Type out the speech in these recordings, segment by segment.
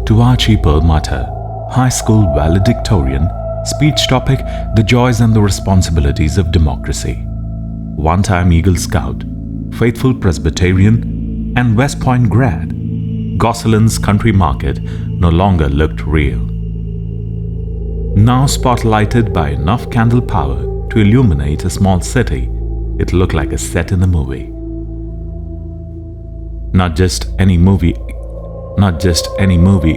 to Archie Perlmutter, high school valedictorian, speech topic, the joys and the responsibilities of democracy. One-time Eagle Scout, faithful Presbyterian, and West Point grad, Gosselin's country market no longer looked real. Now spotlighted by enough candle power to illuminate a small city, it looked like a set in a movie. Not just any movie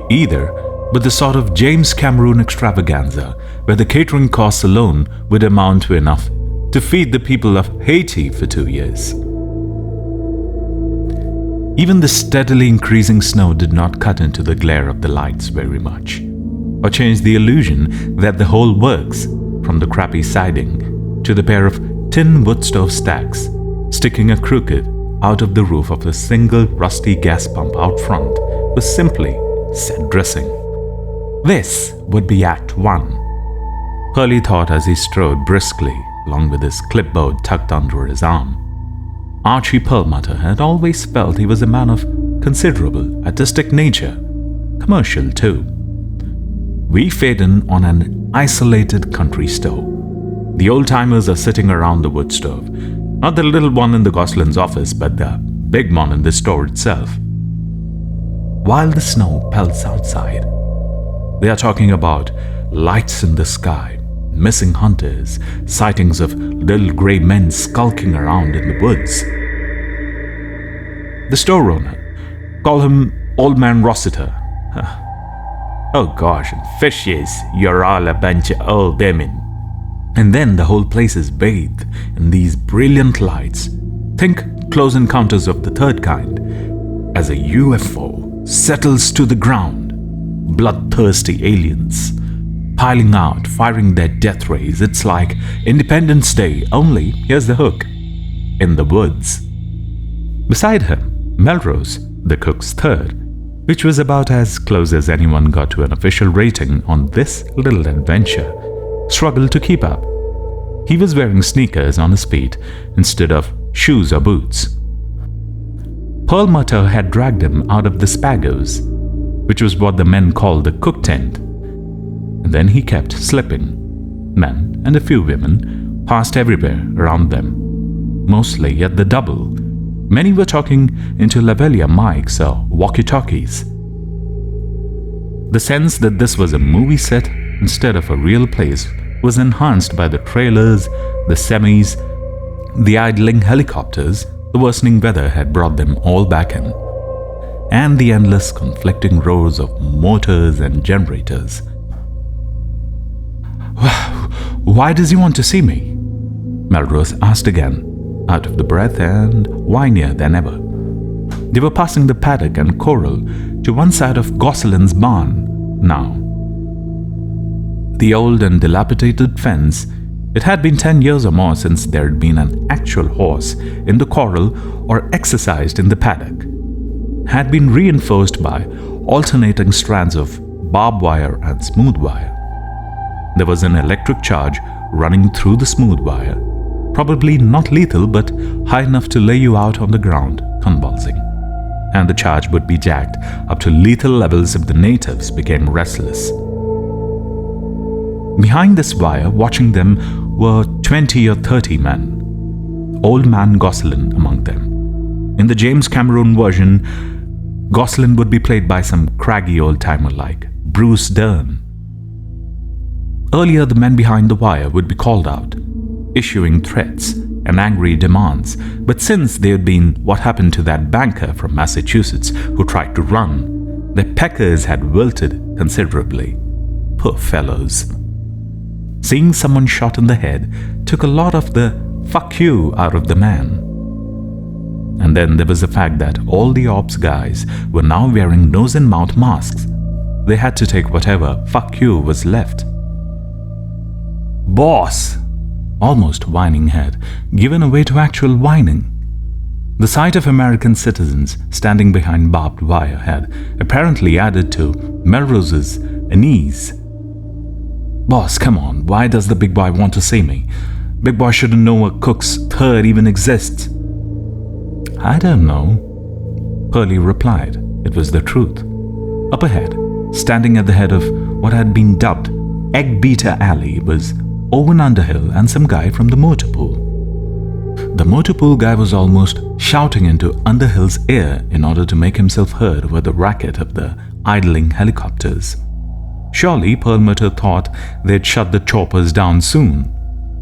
either, but the sort of James Cameron extravaganza where the catering costs alone would amount to enough to feed the people of Haiti for 2 years. Even the steadily increasing snow did not cut into the glare of the lights very much, or change the illusion that the whole works, from the crappy siding to the pair of tin wood stove stacks sticking a crooked out of the roof of a single rusty gas pump out front, was simply set dressing. This would be Act 1, Hurley thought as he strode briskly along with his clipboard tucked under his arm. Archie Perlmutter had always felt he was a man of considerable artistic nature, commercial too. We fade in on an isolated country store. The old-timers are sitting around the wood stove, not the little one in the Gosselin's office, but the big one in the store itself. While the snow pelts outside, they are talking about lights in the sky, missing hunters, sightings of little grey men skulking around in the woods. The store owner, call him Old Man Rossiter. Oh gosh, and fishes, you're all a bunch of old women. And then the whole place is bathed in these brilliant lights. Think Close Encounters of the Third Kind, as a UFO settles to the ground. Bloodthirsty aliens piling out, firing their death rays. It's like Independence Day, only, here's the hook, in the woods. Beside him, Melrose, the cook's third, which was about as close as anyone got to an official rating on this little adventure, struggled to keep up. He was wearing sneakers on his feet instead of shoes or boots. Perlmutter had dragged him out of the Spagos, which was what the men called the cook tent. And then he kept slipping. Men and a few women passed everywhere around them, mostly at the double. Many were talking into lavalier mics or walkie-talkies. The sense that this was a movie set instead of a real place was enhanced by the trailers, the semis, the idling helicopters. The worsening weather had brought them all back in, and the endless conflicting roars of motors and generators. Why does he want to see me? Melrose asked again, out of the breath and whinier than ever. They were passing the paddock and corral to one side of Gosselin's barn now. The old and dilapidated fence, it had been 10 years or more since there had been an actual horse in the corral or exercised in the paddock, had been reinforced by alternating strands of barbed wire and smooth wire. There was an electric charge running through the smooth wire, probably not lethal but high enough to lay you out on the ground, convulsing. And the charge would be jacked up to lethal levels if the natives became restless. Behind this wire, watching them, were 20 or 30 men, Old Man Gosselin among them. In the James Cameron version, Gosselin would be played by some craggy old-timer like Bruce Dern. Earlier, the men behind the wire would be called out, issuing threats and angry demands, but since they had been what happened to that banker from Massachusetts who tried to run, their peckers had wilted considerably. Poor fellows. Seeing someone shot in the head took a lot of the "fuck you" out of the man. And then there was the fact that all the ops guys were now wearing nose and mouth masks. They had to take whatever "fuck you" was left. "Boss!" Almost whining had given away to actual whining. The sight of American citizens standing behind barbed wire had apparently added to Melrose's unease. "Boss, come on, why does the big boy want to see me? Big boy shouldn't know a cook's third even exists." "I don't know," Hurley replied. It was the truth. Up ahead, Standing at the head of what had been dubbed Egg Beater Alley was Owen Underhill and some guy from the motor pool. The motor pool guy was almost shouting into Underhill's ear in order to make himself heard over the racket of the idling helicopters. Surely Perlmutter thought they'd shut the choppers down soon.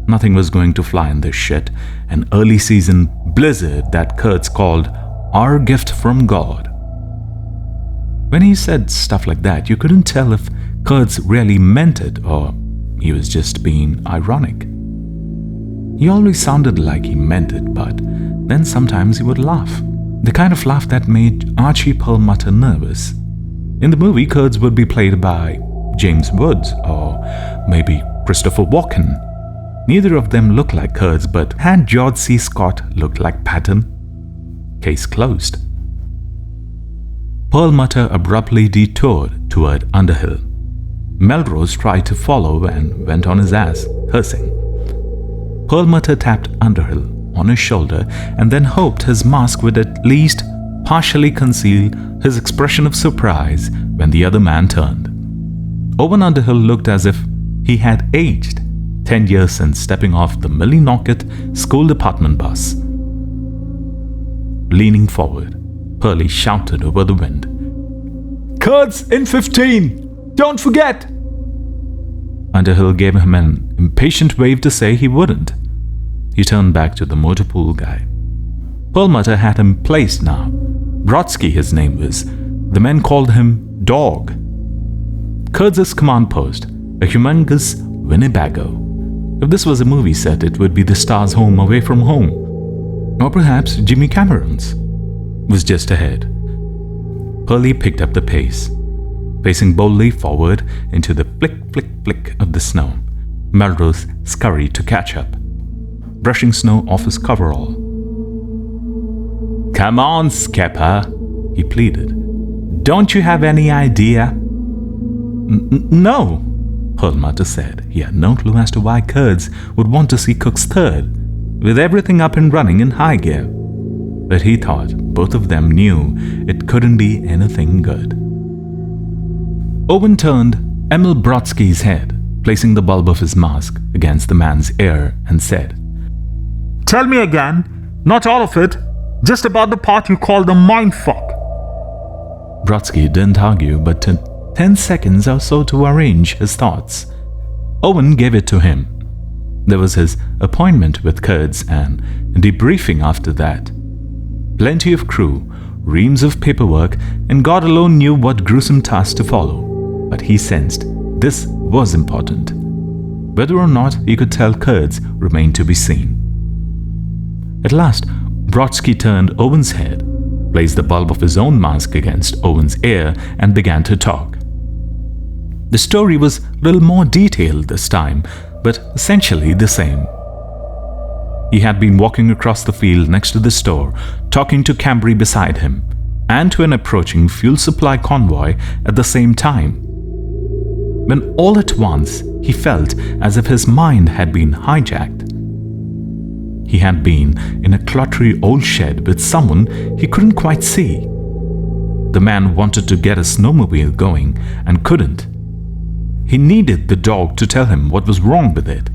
Nothing was going to fly in this shit, an early season blizzard that Kurtz called our gift from God. When he said stuff like that, you couldn't tell if Kurtz really meant it or he was just being ironic. He always sounded like he meant it, but then sometimes he would laugh. The kind of laugh that made Archie Perlmutter nervous. In the movie, Kurtz would be played by James Woods or maybe Christopher Walken. Neither of them looked like Kurtz, but had George C. Scott looked like Patton? Case closed. Perlmutter abruptly detoured toward Underhill. Melrose tried to follow and went on his ass, cursing. Perlmutter tapped Underhill on his shoulder and then hoped his mask would at least partially conceal his expression of surprise when the other man turned. Owen Underhill looked as if he had aged 10 years since stepping off the Millinocket school department bus. Leaning forward, Pearlie shouted over the wind, "Kurtz in 15! Don't forget!" Underhill gave him an impatient wave to say he wouldn't. He turned back to the motor pool guy. Perlmutter had him placed now. Brodsky, his name was. The men called him Dog. Kurtz's command post, a humongous Winnebago. If this was a movie set, it would be the star's home away from home. Or perhaps Jimmy Cameron's. Was just ahead. Pearlie picked up the pace. Pacing boldly forward into the flick, flick, flick of the snow, Melrose scurried to catch up, brushing snow off his coverall. "Come on, Skipper," he pleaded. "Don't you have any idea?" No, Perlmutter said. He had no clue as to why Kurtz would want to see Cook's third, with everything up and running in high gear. But he thought both of them knew it couldn't be anything good. Owen turned Emil Brodsky's head, placing the bulb of his mask against the man's ear, and said, "Tell me again, not all of it, just about the part you call the mindfuck." Brodsky didn't argue, but took 10 seconds or so to arrange his thoughts. Owen gave it to him. There was his appointment with Kurtz and debriefing after that. Plenty of crew, reams of paperwork, and God alone knew what gruesome task to follow. But he sensed this was important. Whether or not he could tell Kurtz remained to be seen. At last, Brodsky turned Owen's head, placed the bulb of his own mask against Owen's ear, and began to talk. The story was a little more detailed this time, but essentially the same. He had been walking across the field next to the store, talking to Cambry beside him, and to an approaching fuel supply convoy at the same time. When all at once he felt as if his mind had been hijacked. He had been in a cluttery old shed with someone he couldn't quite see. The man wanted to get a snowmobile going and couldn't. He needed the dog to tell him what was wrong with it.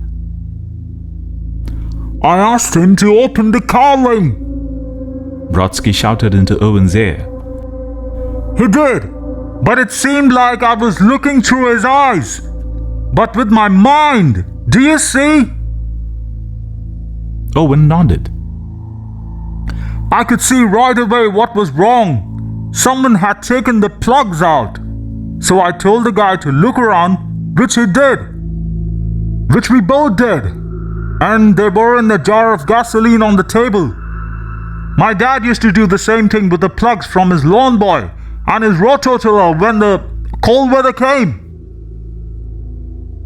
"I asked him to open the car ring," Brodsky shouted into Owen's ear. "He did, but it seemed like I was looking through his eyes. But with my mind, do you see?" Owen nodded. "I could see right away what was wrong. Someone had taken the plugs out. So I told the guy to look around, which he did. Which we both did. And they were in the jar of gasoline on the table. My dad used to do the same thing with the plugs from his lawn boy and his rototiller when the cold weather came."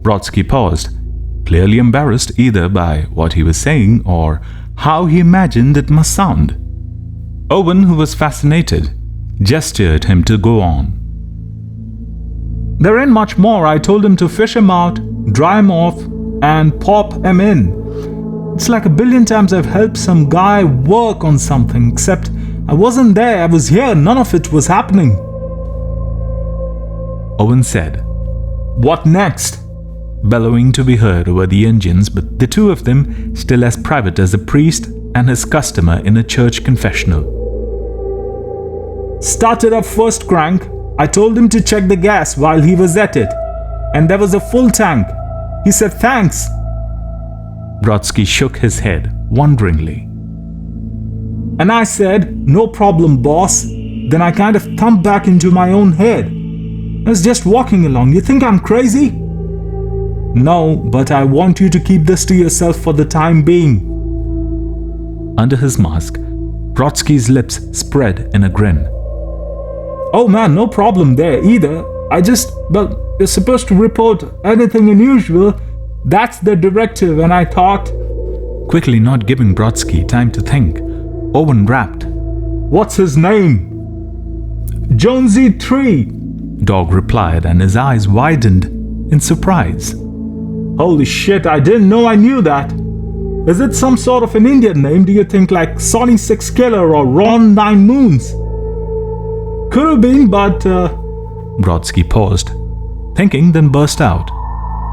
Brodsky paused, clearly embarrassed either by what he was saying or how he imagined it must sound. Owen, who was fascinated, gestured him to go on. "There ain't much more. I told him to fish him out, dry him off, and pop him in. It's like a billion times I've helped some guy work on something, except I wasn't there, I was here, none of it was happening." Owen said. "What next?" bellowing to be heard over the engines, but the two of them still as private as a priest and his customer in a church confessional. "Started up first crank. I told him to check the gas while he was at it, and there was a full tank. He said thanks." Brodsky shook his head wonderingly. "And I said, 'No problem, boss.' Then I kind of thumped back into my own head. I was just walking along. You think I'm crazy?" "No, but I want you to keep this to yourself for the time being." Under his mask, Brodsky's lips spread in a grin. "Oh man, no problem there either. You're supposed to report anything unusual. That's the directive, and I thought..." Quickly, not giving Brodsky time to think, Owen rapped. "What's his name?" "Jonesy 3, Dog replied, and his eyes widened in surprise. "Holy shit, I didn't know I knew that. Is it some sort of an Indian name, do you think, like Sonny Six Killer or Ron 9 Moons?" "Could have been, but..." Brodsky paused, thinking, then burst out.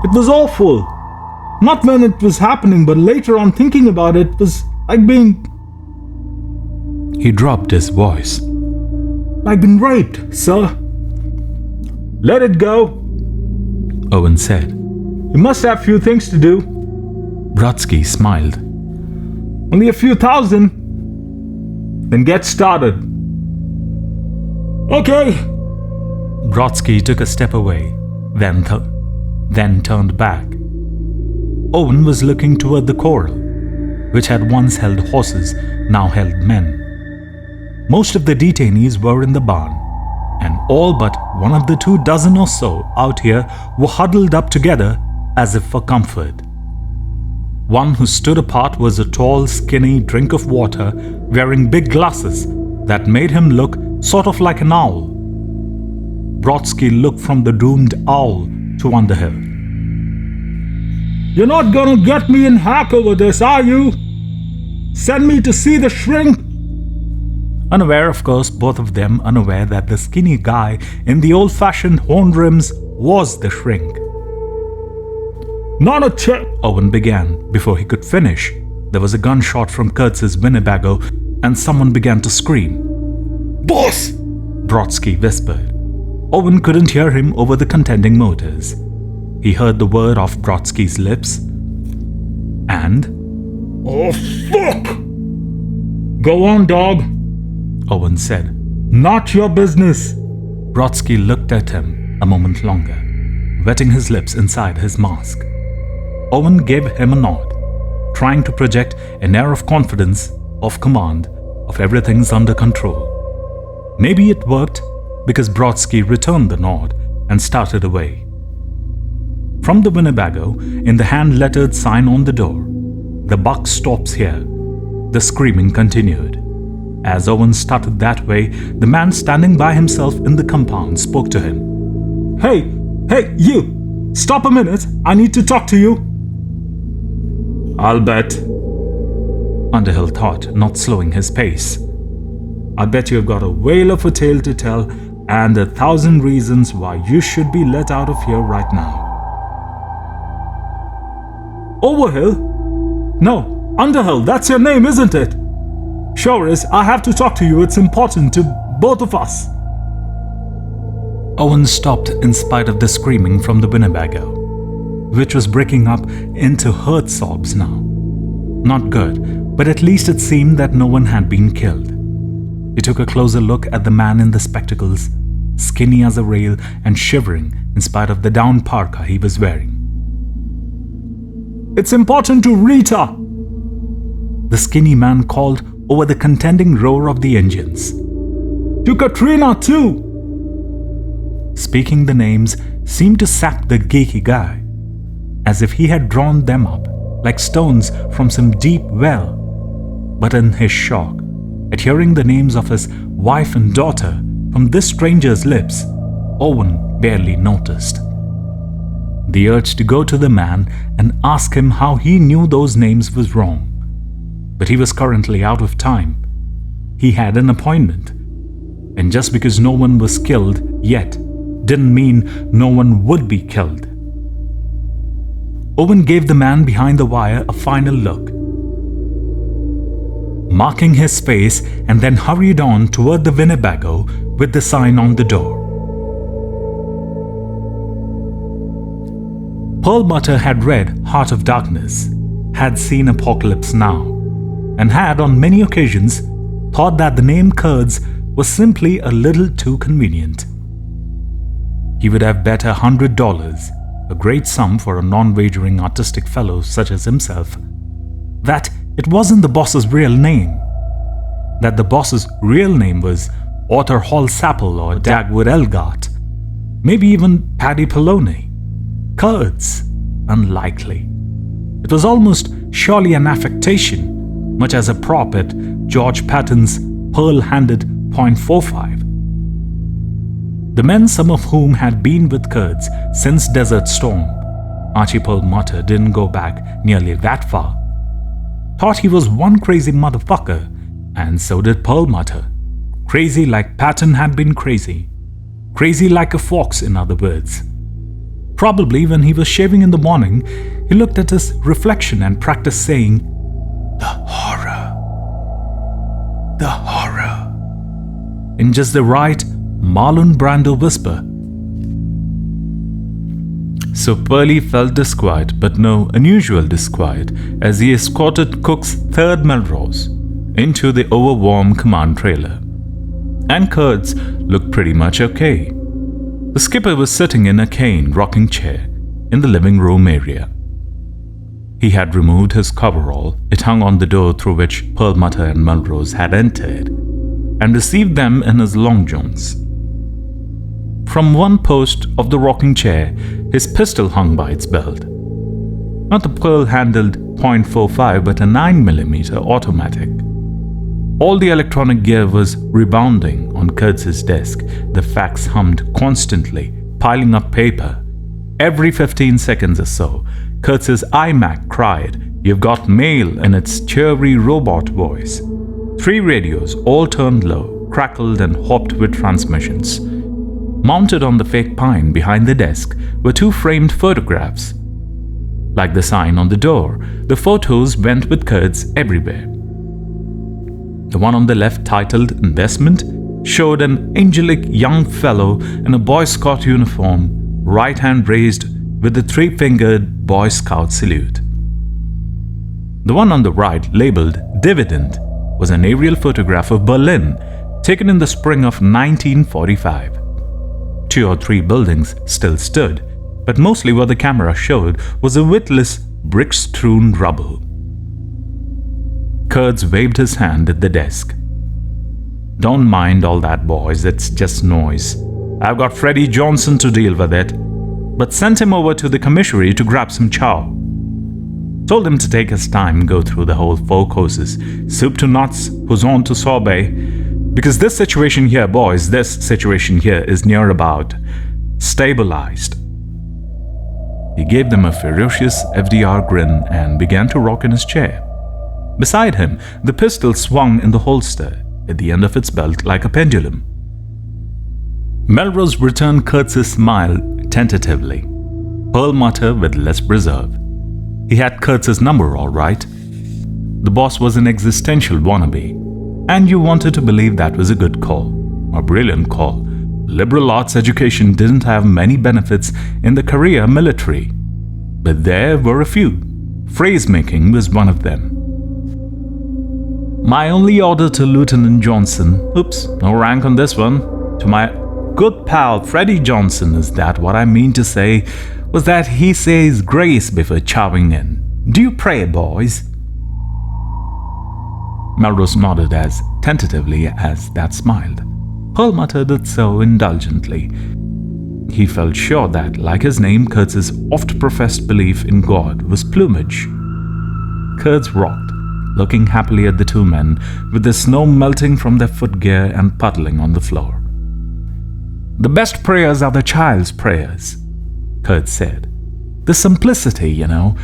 "It was awful. Not when it was happening, but later on thinking about it, was like being..." He dropped his voice. "Like being raped, sir." "Let it go," Owen said. "You must have few things to do." Brodsky smiled. "Only a few thousand." "Then get started." "Okay." Brodsky took a step away, then turned back. Owen was looking toward the corral, which had once held horses, now held men. Most of the detainees were in the barn, and all but one of the 24 or so out here were huddled up together as if for comfort. One who stood apart was a tall, skinny drink of water wearing big glasses that made him look sort of like an owl. Brodsky looked from the doomed owl to Underhill. "You're not gonna get me in hack over this, are you? Send me to see the shrink?" Unaware, of course, both of them unaware that the skinny guy in the old-fashioned horn rims was the shrink. "Not a chip," Owen began. Before he could finish, there was a gunshot from Kurtz's Winnebago and someone began to scream. "Boss!" Brodsky whispered. Owen couldn't hear him over the contending motors. He heard the word off Brodsky's lips, and... "Oh, fuck!" "Go on, dog," Owen said. "Not your business." Brodsky looked at him a moment longer, wetting his lips inside his mask. Owen gave him a nod, trying to project an air of confidence, of command, of everything's under control. Maybe it worked because Brodsky returned the nod and started away. From the Winnebago, in the hand-lettered sign on the door, "The buck stops here," the screaming continued. As Owen started that way, the man standing by himself in the compound spoke to him. Hey, you! Stop a minute! I need to talk to you!" "I'll bet," Underhill thought, not slowing his pace. "I bet you've got a whale of a tale to tell and 1,000 reasons why you should be let out of here right now." "Overhill? No, Underhill, that's your name, isn't it?" "Sure is. I have to talk to you. It's important to both of us." Owen stopped in spite of the screaming from the Winnebago, which was breaking up into hurt sobs now. Not good, but at least it seemed that no one had been killed. He took a closer look at the man in the spectacles, skinny as a rail and shivering in spite of the down parka he was wearing. "It's important to Rita," the skinny man called over the contending roar of the engines. "To Katrina too." Speaking the names seemed to sap the geeky guy, as if he had drawn them up like stones from some deep well. But in his shock at hearing the names of his wife and daughter from this stranger's lips, Owen barely noticed. The urge to go to the man and ask him how he knew those names was wrong. But he was currently out of time. He had an appointment. And just because no one was killed yet didn't mean no one would be killed. Owen gave the man behind the wire a final look, marking his space, and then hurried on toward the Winnebago with the sign on the door. Perlmutter had read Heart of Darkness, had seen Apocalypse Now, and had on many occasions thought that the name Kurtz was simply a little too convenient. He would have bet $100, a great sum for a non-wagering artistic fellow such as himself, that it wasn't the boss's real name, that the boss's real name was Arthur Hall Sapple or Dagwood Elgart, maybe even Paddy Poloney. Kurtz? Unlikely. It was almost surely an affectation, much as a prop at George Patton's pearl-handed .45. The men, some of whom had been with Kurtz since Desert Storm, Archie Perlmutter didn't go back nearly that far, thought he was one crazy motherfucker, and so did Perlmutter. Crazy like Patton had been crazy. Crazy like a fox, in other words. Probably when he was shaving in the morning, he looked at his reflection and practiced saying, "The horror. The horror," in just the right Marlon Brando whisper. So Pearlie felt disquiet, but no unusual disquiet, as he escorted Cook's third Melrose into the overwarm command trailer. And Kurtz looked pretty much okay. The skipper was sitting in a cane rocking chair in the living room area. He had removed his coverall. It hung on the door through which Perlmutter and Melrose had entered, and received them in his long johns. From one post of the rocking chair, his pistol hung by its belt. Not the pearl-handled .45, but a 9mm automatic. All the electronic gear was rebounding on Kurtz's desk. The fax hummed constantly, piling up paper. Every 15 seconds or so, Kurtz's iMac cried, "You've got mail," in its cheery robot voice. 3 radios, all turned low, crackled and hopped with transmissions. Mounted on the fake pine behind the desk were 2 framed photographs. Like the sign on the door, the photos went with Kurtz everywhere. The one on the left, titled Investment, showed an angelic young fellow in a Boy Scout uniform, right hand raised with the 3-fingered Boy Scout salute. The one on the right, labeled Dividend, was an aerial photograph of Berlin, taken in the spring of 1945. 2 or 3 buildings still stood, but mostly what the camera showed was a witless, brick-strewn rubble. Kurtz waved his hand at the desk. "Don't mind all that, boys, it's just noise. I've got Freddie Johnson to deal with it, but sent him over to the commissary to grab some chow. Told him to take his time and go through the whole 4 courses, soup to nuts, poisson to sorbet, because this situation here, boys, this situation here is near about stabilized." He gave them a ferocious FDR grin and began to rock in his chair. Beside him, the pistol swung in the holster at the end of its belt like a pendulum. Melrose returned Kurtz's smile tentatively. Perlmutter with less reserve. He had Kurtz's number all right. The boss was an existential wannabe, and you wanted to believe that was a good call, a brilliant call. Liberal arts education didn't have many benefits in the career military, but there were a few. Phrase-making was one of them. "My only order to Lieutenant Johnson," oops, no rank on this one, "to my good pal Freddie Johnson, is that what I mean to say, was that he says grace before chowing in. Do you pray, boys?" Melrose nodded as tentatively as that smiled. Perlmutter did so indulgently. He felt sure that, like his name, Kurtz's oft-professed belief in God was plumage. Kurtz rocked, looking happily at the 2 men, with the snow melting from their footgear and puddling on the floor. "The best prayers are the child's prayers," Kurtz said. "The simplicity, you know.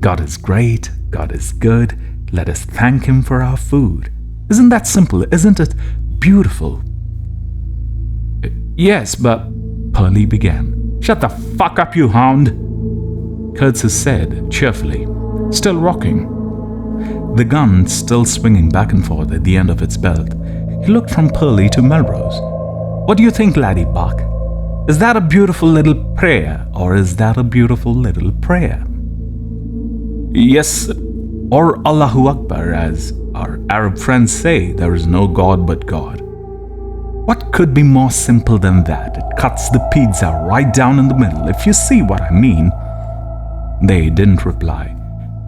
God is great, God is good, let us thank Him for our food. Isn't that simple? Isn't it beautiful?" "Yes, but..." Pearlie began. "Shut the fuck up, you hound!" Kurtz said cheerfully, still rocking, the gun still swinging back and forth at the end of its belt. He looked from Pearlie to Melrose. "What do you think, laddie buck? Is that a beautiful little prayer, or is that a beautiful little prayer?" "Yes, or Allahu Akbar, as our Arab friends say, there is no God but God." What could be more simple than that? It cuts the pizza right down in the middle, if you see what I mean. They didn't reply.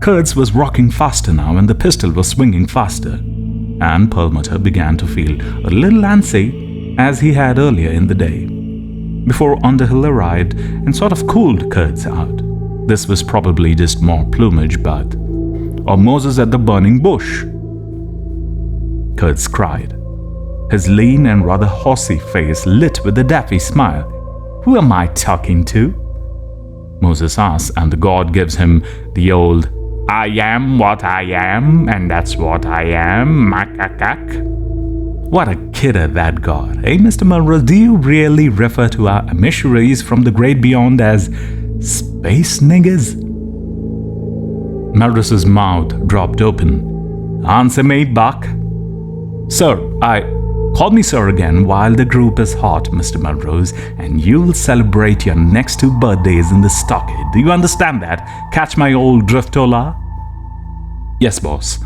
Kurtz was rocking faster now, and the pistol was swinging faster, and Perlmutter began to feel a little antsy, as he had earlier in the day, before Underhill arrived and sort of cooled Kurtz out. This was probably just more plumage, but... or Moses at the burning bush. Kurtz cried, his lean and rather horsey face lit with a daffy smile. "Who am I talking to?" Moses asks, and the god gives him the old, "I am what I am, and that's what I am, makakak." What a kidder, that god. Hey, Mr. Melrose, do you really refer to our emissaries from the great beyond as space niggers? Melrose's mouth dropped open. "Answer me, buck." "Sir, Call me sir again while the group is hot, Mr. Melrose, and you'll celebrate your next 2 birthdays in the stockade. Do you understand that? Catch my old driftola?" "Yes, boss."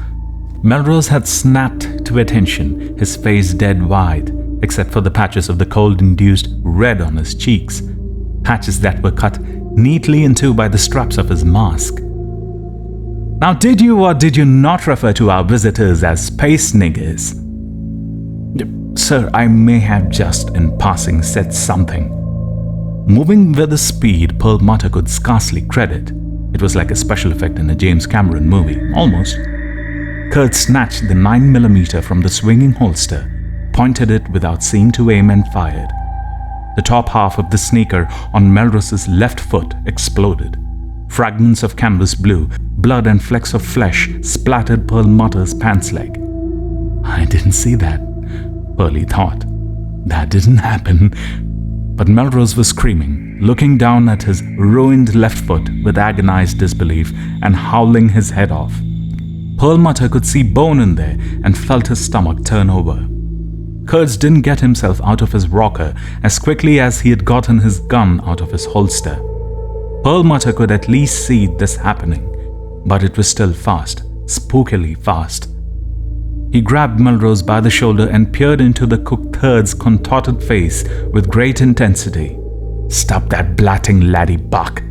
Melrose had snapped to attention, his face dead white, except for the patches of the cold-induced red on his cheeks, patches that were cut neatly in two by the straps of his mask. "Now, did you or did you not refer to our visitors as space niggers?" "Sir, I may have just in passing said something." Moving with a speed Perlmutter could scarcely credit. It was like a special effect in a James Cameron movie, almost. Kurtz snatched the 9mm from the swinging holster, pointed it without seeing to aim, and fired. The top half of the sneaker on Melrose's left foot exploded. Fragments of canvas blew, blood and flecks of flesh splattered Perlmutter's pants leg. "I didn't see that," Pearlie thought. "That didn't happen." But Melrose was screaming, looking down at his ruined left foot with agonized disbelief and howling his head off. Perlmutter could see bone in there and felt his stomach turn over. Kurtz didn't get himself out of his rocker as quickly as he had gotten his gun out of his holster. Perlmutter could at least see this happening, but it was still fast, spookily fast. He grabbed Melrose by the shoulder and peered into the cook third's contorted face with great intensity. "Stop that blatting, laddie buck."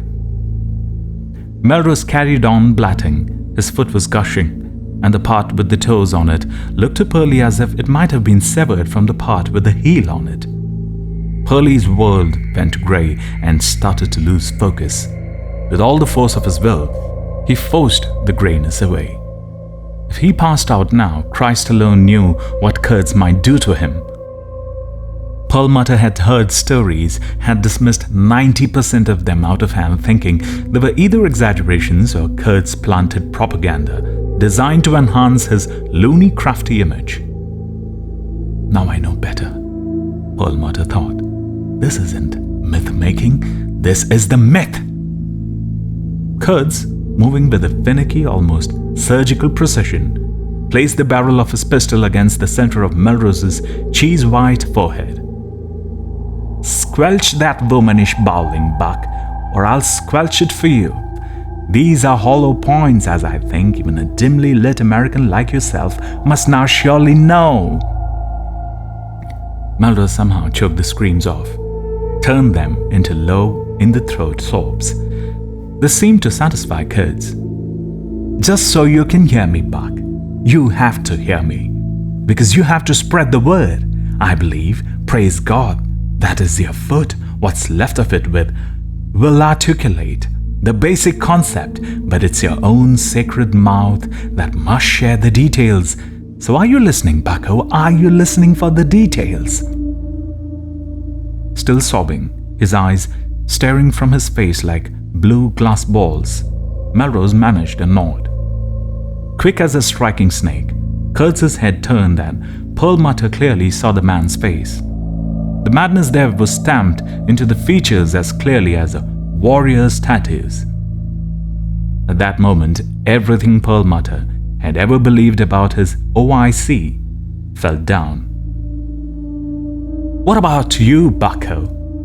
Melrose carried on blatting. His foot was gushing, and the part with the toes on it looked to Pearlie as if it might have been severed from the part with the heel on it. Pearlie's world went grey and started to lose focus. With all the force of his will, he forced the greyness away. If he passed out now, Christ alone knew what Kurtz might do to him. Perlmutter had heard stories, had dismissed 90% of them out of hand, thinking they were either exaggerations or Kurtz planted propaganda designed to enhance his loony, crafty image. "Now I know better," Perlmutter thought. "This isn't myth-making, this is the myth." Kurtz, moving with a finicky, almost surgical precision, placed the barrel of his pistol against the center of Melrose's cheese-white forehead. "Squelch that womanish bowling, buck, or I'll squelch it for you. These are hollow points, as I think even a dimly lit American like yourself must now surely know." Melrose somehow choked the screams off, turned them into low, in-the-throat sobs. This seemed to satisfy Kurtz. "Just so you can hear me, buck. You have to hear me. Because you have to spread the word. I believe, praise God, that is your foot, what's left of it will articulate the basic concept, but it's your own sacred mouth that must share the details. So are you listening, bucko? Are you listening for the details?" Still sobbing, his eyes staring from his face like blue glass balls, Melrose managed a nod. Quick as a striking snake, Kurtz's head turned and Perlmutter clearly saw the man's face. The madness there was stamped into the features as clearly as a warrior's tattoos. At that moment, everything Perlmutter had ever believed about his OIC fell down. What about you, bucko?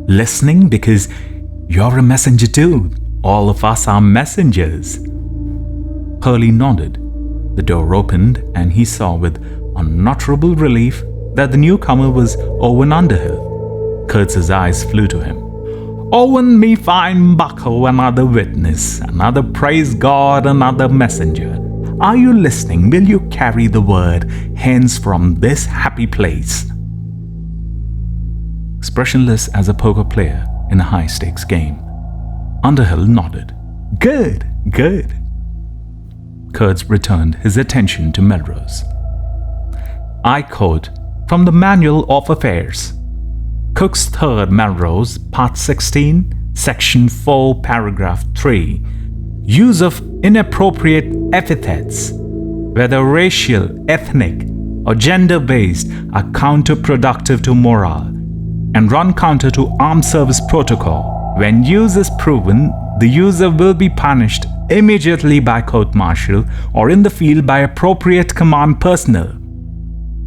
Listening? Because you're a messenger too. All of us are messengers. Hurley nodded. The door opened and he saw with unutterable relief that the newcomer was Owen Underhill. Kurtz's eyes flew to him. Owen, me fine bucko, another witness, another praise God, another messenger. Are you listening? Will you carry the word hence from this happy place? Expressionless as a poker player in a high-stakes game, Underhill nodded. Good, good. Kurtz returned his attention to Melrose. I quote from the Manual of Affairs. Cook's 3rd Melrose, Part 16, Section 4, Paragraph 3. Use of inappropriate epithets, whether racial, ethnic, or gender-based, are counterproductive to morale and run counter to armed service protocol. When use is proven, the user will be punished immediately by court-martial or in the field by appropriate command personnel.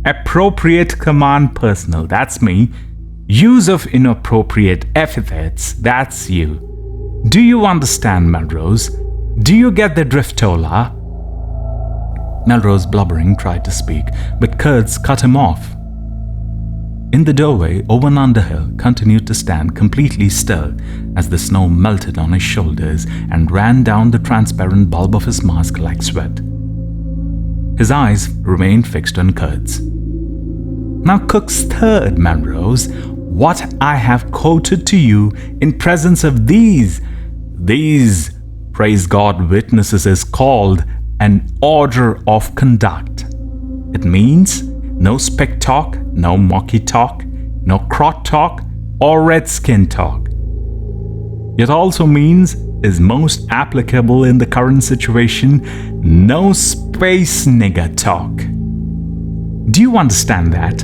Appropriate command personnel, that's me. Use of inappropriate epithets, that's you. Do you understand, Melrose? Do you get the drift, Tola? Melrose, blubbering, tried to speak, but Kurtz cut him off. In the doorway, Owen Underhill continued to stand completely still as the snow melted on his shoulders and ran down the transparent bulb of his mask like sweat. His eyes remained fixed on Kurtz. Now, Cook's 3rd Melrose, what I have quoted to you in presence of these, praise God, witnesses is called an order of conduct. It means no speck talk, no mocky talk, no crot talk, or redskin talk. It also means, is most applicable in the current situation, no space nigger talk. Do you understand that?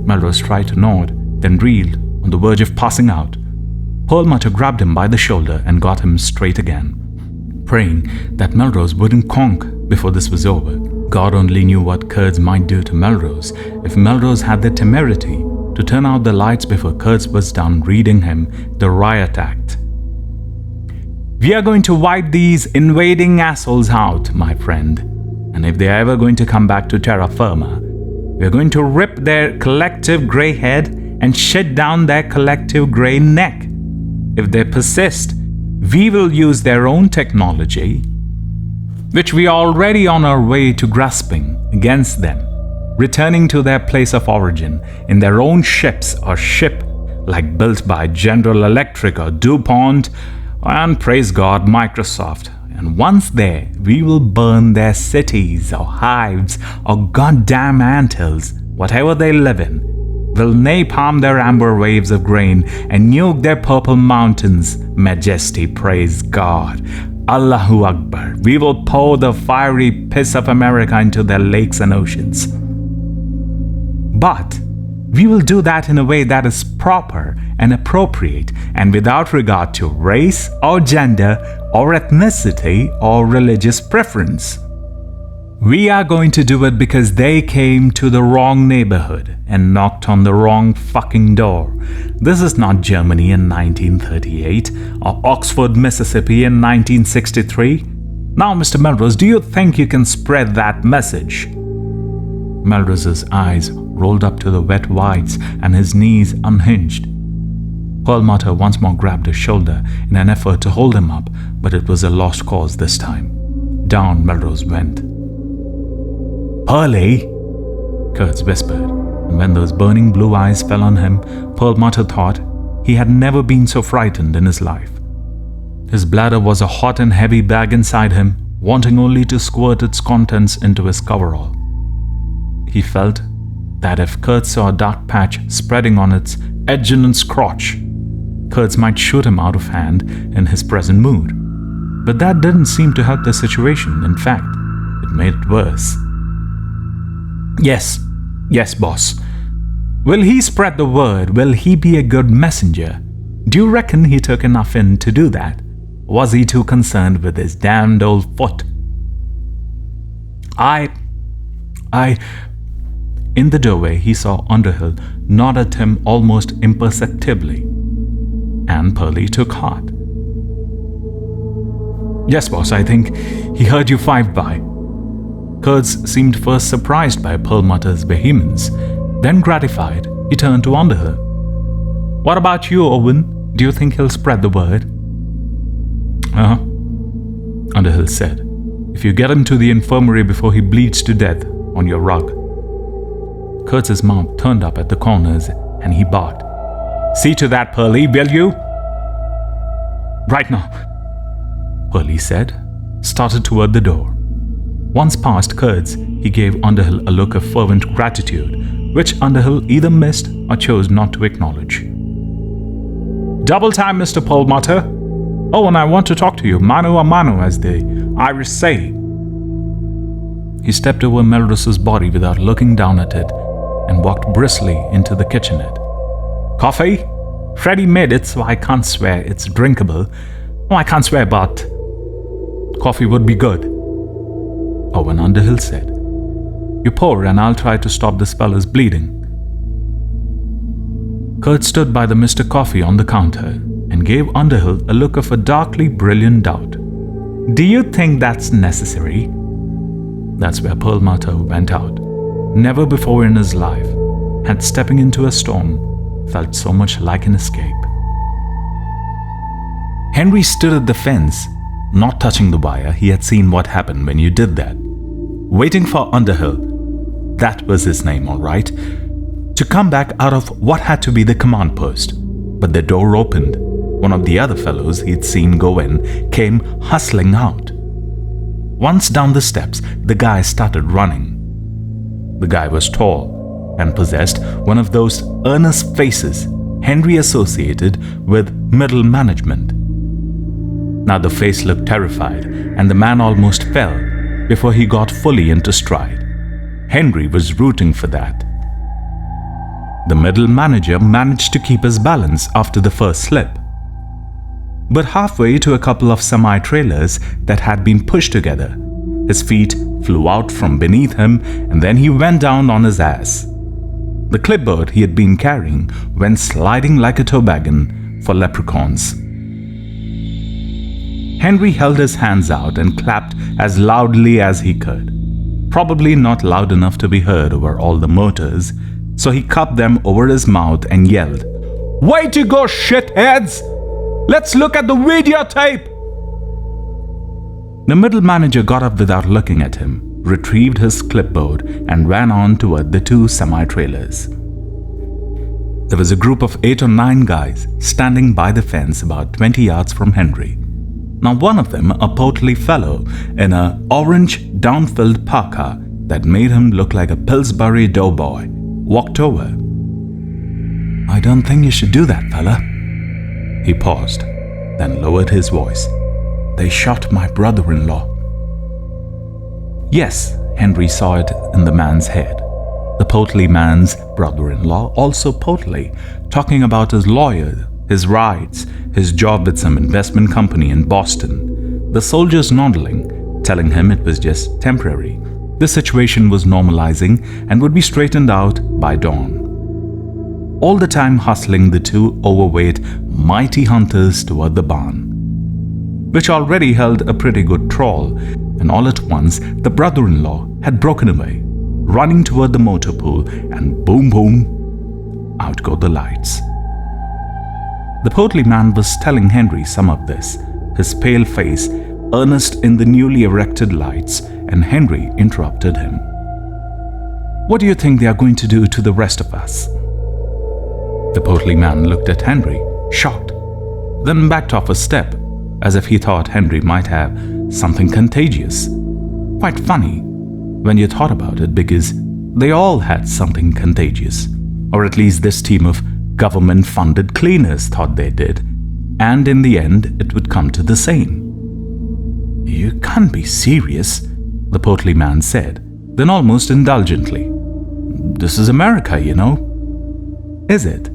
Melrose tried to nod, then reeled, on the verge of passing out. Perlmutter grabbed him by the shoulder and got him straight again, praying that Melrose wouldn't conk before this was over. God only knew what Kurtz might do to Melrose if Melrose had the temerity to turn out the lights before Kurtz was done reading him the riot act. We are going to wipe these invading assholes out, my friend. And if they are ever going to come back to terra firma, we are going to rip their collective grey head and shit down their collective grey neck. If they persist, we will use their own technology, which we are already on our way to grasping, against them, returning to their place of origin in their own ships or ship, like built by General Electric or DuPont, and praise God, Microsoft. And once there, we will burn their cities or hives or goddamn anthills, whatever they live in. We'll napalm their amber waves of grain and nuke their purple mountains. Majesty, praise God. Allahu Akbar. We will pour the fiery piss of America into their lakes and oceans. But we will do that in a way that is proper and appropriate and without regard to race or gender or ethnicity or religious preference. We are going to do it because they came to the wrong neighborhood and knocked on the wrong fucking door. This is not Germany in 1938 or Oxford, Mississippi in 1963. Now, Mr. Melrose, do you think you can spread that message? Melrose's eyes rolled up to the wet whites and his knees unhinged. Perlmutter once more grabbed his shoulder in an effort to hold him up, but it was a lost cause this time. Down Melrose went. Hurley, Kurtz whispered, and when those burning blue eyes fell on him, Perlmutter thought he had never been so frightened in his life. His bladder was a hot and heavy bag inside him, wanting only to squirt its contents into his coverall. He felt that if Kurtz saw a dark patch spreading on its adjunant's crotch, Kurtz might shoot him out of hand in his present mood. But that didn't seem to help the situation. In fact, it made it worse. Yes, boss. Will he spread the word? Will he be a good messenger? Do you reckon he took enough in to do that? Was he too concerned with his damned old foot? In the doorway, he saw Underhill nod at him almost imperceptibly, and Pearlie took heart. Yes, boss, I think he heard you 5 by. Kurtz seemed first surprised by Perlmutter's vehemence, then gratified. He turned to Underhill. What about you, Owen? Do you think he'll spread the word? Underhill said. If you get him to the infirmary before he bleeds to death on your rug. Kurtz's mouth turned up at the corners and he barked. See to that, Pearlie, will you? Right now, Pearlie said, started toward the door. Once past Kurtz, he gave Underhill a look of fervent gratitude, which Underhill either missed or chose not to acknowledge. Double time, Mr. Perlmutter. Oh, and I want to talk to you, mano a mano, as the Irish say. He stepped over Melros's body without looking down at it and walked briskly into the kitchenette. Coffee? Freddie made it, so I can't swear it's drinkable. Oh, I can't swear, but coffee would be good. Owen Underhill said. You pour and I'll try to stop this fellow's bleeding. Kurtz stood by the Mr. Coffee on the counter and gave Underhill a look of a darkly brilliant doubt. Do you think that's necessary? That's where Perlmutter went out. Never before in his life had stepping into a storm felt so much like an escape. Henry stood at the fence, not touching the wire. He had seen what happened when you did that. Waiting for Underhill, that was his name, all right, to come back out of what had to be the command post. But the door opened. One of the other fellows he'd seen go in came hustling out. Once down the steps, the guy started running. The guy was tall and possessed one of those earnest faces Henry associated with middle management. Now the face looked terrified, and the man almost fell before he got fully into stride. Henry was rooting for that. The middle manager managed to keep his balance after the first slip. But halfway to a couple of semi-trailers that had been pushed together, his feet flew out from beneath him and then he went down on his ass. The clipboard he had been carrying went sliding like a toboggan for leprechauns. Henry held his hands out and clapped as loudly as he could. Probably not loud enough to be heard over all the motors, so he cupped them over his mouth and yelled, Way to go, shitheads! Let's look at the videotape! The middle manager got up without looking at him, retrieved his clipboard, and ran on toward the 2 semi-trailers. There was a group of 8 or 9 guys standing by the fence about 20 yards from Henry. Now one of them, a portly fellow in an orange down-filled parka that made him look like a Pillsbury doughboy, walked over. I don't think you should do that, fella. He paused, then lowered his voice. They shot my brother-in-law. Yes, Henry saw it in the man's head. The portly man's brother-in-law, also portly, talking about his lawyer, his rights, his job with some investment company in Boston. The soldiers nodding, telling him it was just temporary. The situation was normalizing and would be straightened out by dawn. All the time hustling the 2 overweight, mighty hunters toward the barn, which already held a pretty good trawl, and all at once the brother-in-law had broken away, running toward the motor pool, and boom boom, out go the lights. The portly man was telling Henry some of this, his pale face earnest in the newly erected lights, and Henry interrupted him. What do you think they are going to do to the rest of us? The portly man looked at Henry, shocked, then backed off a step, as if he thought Henry might have something contagious. Quite funny, when you thought about it, because they all had something contagious, or at least this team of government-funded cleaners thought they did, and in the end it would come to the same. You can't be serious, the portly man said, then almost indulgently. This is America, you know. is it?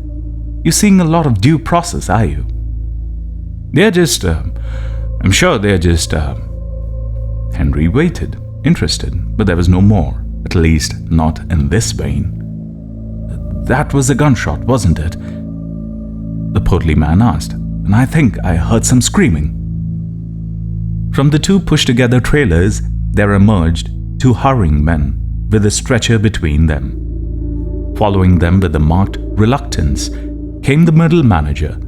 You're seeing a lot of due process, are you? They're just, I'm sure they're just, Henry waited, interested, but there was no more, at least not in this vein. That was a gunshot, wasn't it? The portly man asked, and I think I heard some screaming. From the two pushed-together trailers, there emerged two hurrying men with a stretcher between them. Following them with a marked reluctance came the middle manager,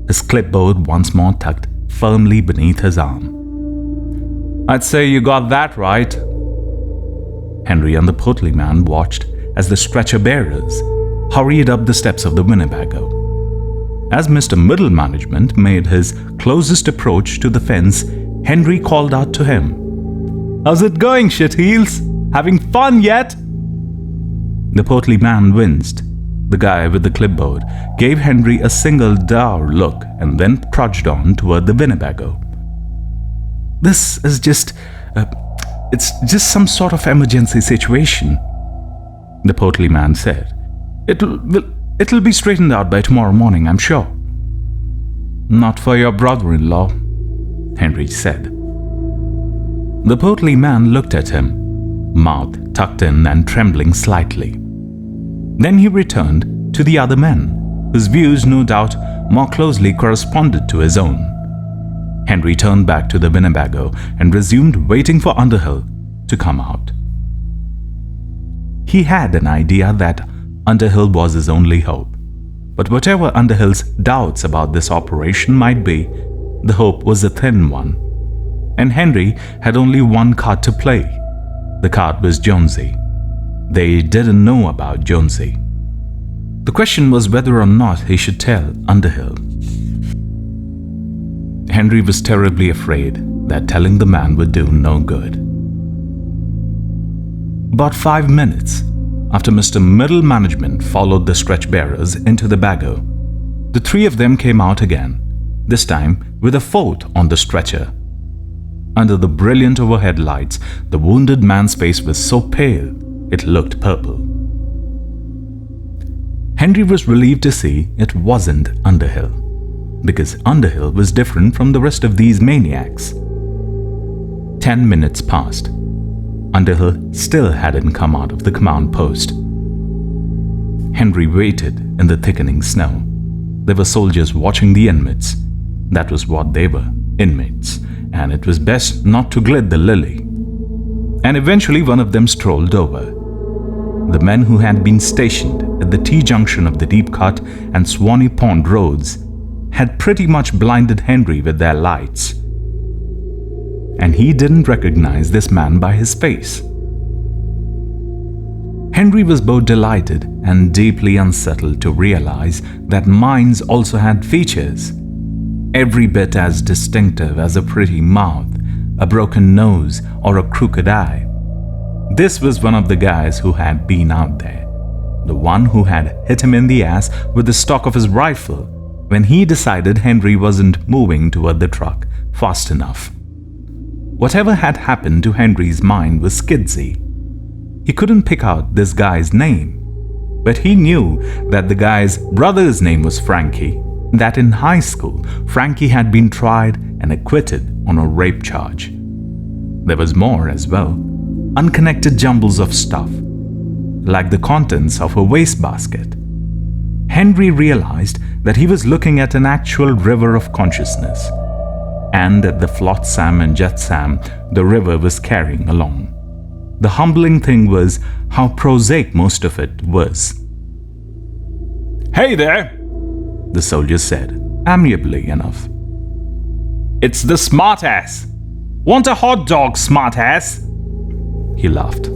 his clipboard once more tucked firmly beneath his arm. I'd say you got that right. Henry and the portly man watched as the stretcher-bearers hurried up the steps of the Winnebago. As Mr. Middle Management made his closest approach to the fence, Henry called out to him, "How's it going, shitheels? Having fun yet?" The portly man winced. The guy with the clipboard gave Henry a single dour look and then trudged on toward the Winnebago. "This is it's just some sort of emergency situation," the portly man said. It'll be straightened out by tomorrow morning, I'm sure." "Not for your brother-in-law," Henry said. The portly man looked at him, mouth tucked in and trembling slightly. Then he returned to the other men, whose views no doubt more closely corresponded to his own. Henry turned back to the Winnebago and resumed waiting for Underhill to come out. He had an idea that Underhill was his only hope. But whatever Underhill's doubts about this operation might be, the hope was a thin one. And Henry had only one card to play. The card was Jonesy. They didn't know about Jonesy. The question was whether or not he should tell Underhill. Henry was terribly afraid that telling the man would do no good. About 5 minutes after Mr. Middle Management followed the stretch-bearers into the bago, the three of them came out again, this time with a fourth on the stretcher. Under the brilliant overhead lights, the wounded man's face was so pale it looked purple. Henry was relieved to see it wasn't Underhill, because Underhill was different from the rest of these maniacs. 10 minutes passed. Underhill still hadn't come out of the command post. Henry waited in the thickening snow. There were soldiers watching the inmates. That was what they were, inmates, and it was best not to gild the lily. And eventually one of them strolled over. The men who had been stationed at the T-junction of the Deep Cut and Swanee Pond roads had pretty much blinded Henry with their lights. And he didn't recognize this man by his face. Henry was both delighted and deeply unsettled to realize that minds also had features, every bit as distinctive as a pretty mouth, a broken nose, or a crooked eye. This was one of the guys who had been out there, the one who had hit him in the ass with the stock of his rifle when he decided Henry wasn't moving toward the truck fast enough. Whatever had happened to Henry's mind was skidsy. He couldn't pick out this guy's name, but he knew that the guy's brother's name was Frankie, that in high school Frankie had been tried and acquitted on a rape charge. There was more as well, unconnected jumbles of stuff, like the contents of a wastebasket. Henry realized that he was looking at an actual river of consciousness, and at the flotsam and jetsam the river was carrying along. The humbling thing was how prosaic most of it was. "Hey there," the soldier said, amiably enough. "It's the smartass. Want a hot dog, smartass?" He laughed.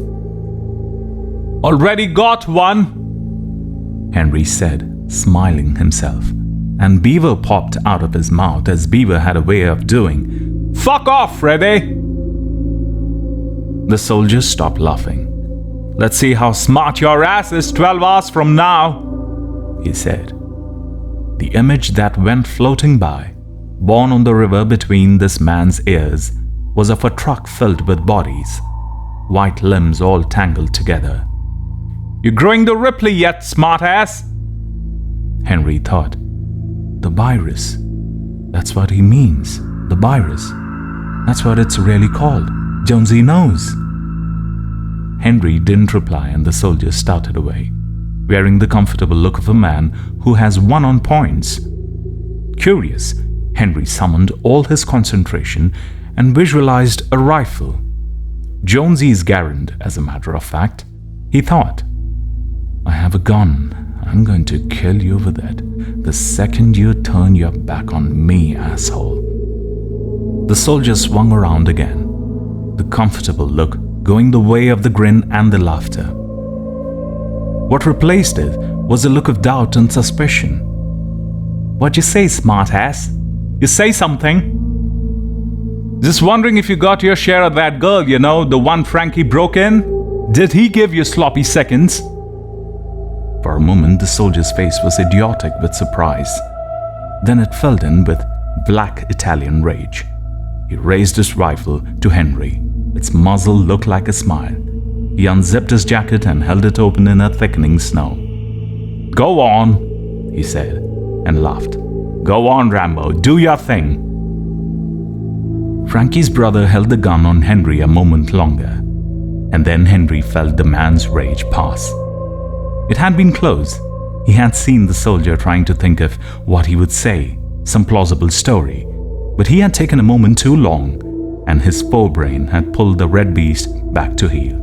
"Already got one," Henry said, smiling himself, and Beaver popped out of his mouth as Beaver had a way of doing. "Fuck off, Freddy!" The soldier stopped laughing. "Let's see how smart your ass is 12 hours from now," he said. The image that went floating by, borne on the river between this man's ears, was of a truck filled with bodies, white limbs all tangled together. "You growing the Ripley yet, smartass?" Henry thought. The virus. That's what he means. The virus. That's what it's really called. Jonesy knows. Henry didn't reply, and the soldier started away, wearing the comfortable look of a man who has won on points. Curious, Henry summoned all his concentration and visualized a rifle. Jonesy's Garand, as a matter of fact. He thought, I have a gun. I'm going to kill you with it the second you turn your back on me, asshole. The soldier swung around again, the comfortable look going the way of the grin and the laughter. What replaced it was a look of doubt and suspicion. What'd you say, smartass? You say something? Just wondering if you got your share of that girl, the one Frankie broke in? Did he give you sloppy seconds? For a moment, the soldier's face was idiotic with surprise. Then it filled in with black Italian rage. He raised his rifle to Henry. Its muzzle looked like a smile. He unzipped his jacket and held it open in a thickening snow. Go on, he said, and laughed. Go on, Rambo, do your thing. Frankie's brother held the gun on Henry a moment longer, and then Henry felt the man's rage pass. It had been close. He had seen the soldier trying to think of what he would say, some plausible story, but he had taken a moment too long, and his forebrain had pulled the red beast back to heel.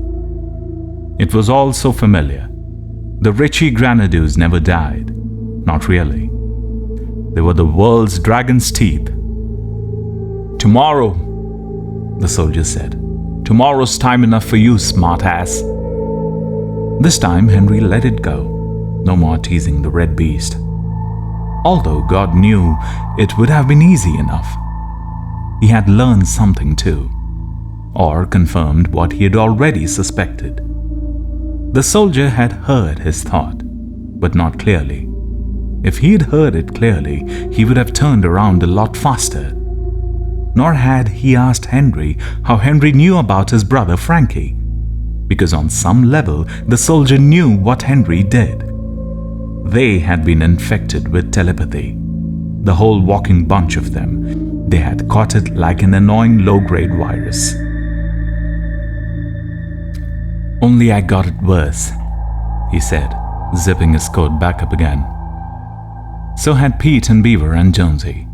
It was all so familiar. The Ritchie Granados never died. Not really. They were the world's dragon's teeth. Tomorrow, the soldier said. Tomorrow's time enough for you, smartass. This time, Henry let it go. No more teasing the red beast. Although God knew it would have been easy enough. He had learned something too, or confirmed what he had already suspected. The soldier had heard his thought, but not clearly. If he had heard it clearly, he would have turned around a lot faster. Nor had he asked Henry how Henry knew about his brother Frankie, because on some level the soldier knew what Henry did. They had been infected with telepathy. The whole walking bunch of them. They had caught it like an annoying low-grade virus. Only I got it worse, he said, zipping his coat back up again. So had Pete and Beaver and Jonesy.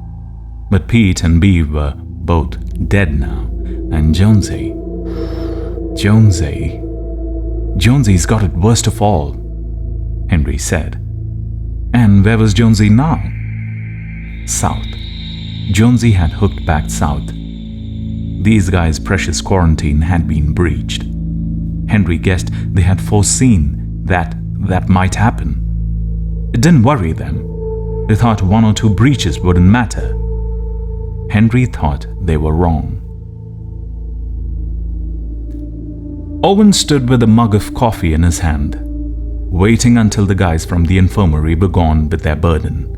But Pete and Beaver were both dead now, and Jonesy's got it worst of all, Henry said. And where was Jonesy now? South. Jonesy had hooked back south. These guys' precious quarantine had been breached. Henry guessed they had foreseen that might happen. It didn't worry them. They thought 1 or 2 breaches wouldn't matter. Henry thought they were wrong. Owen stood with a mug of coffee in his hand, waiting until the guys from the infirmary were gone with their burden.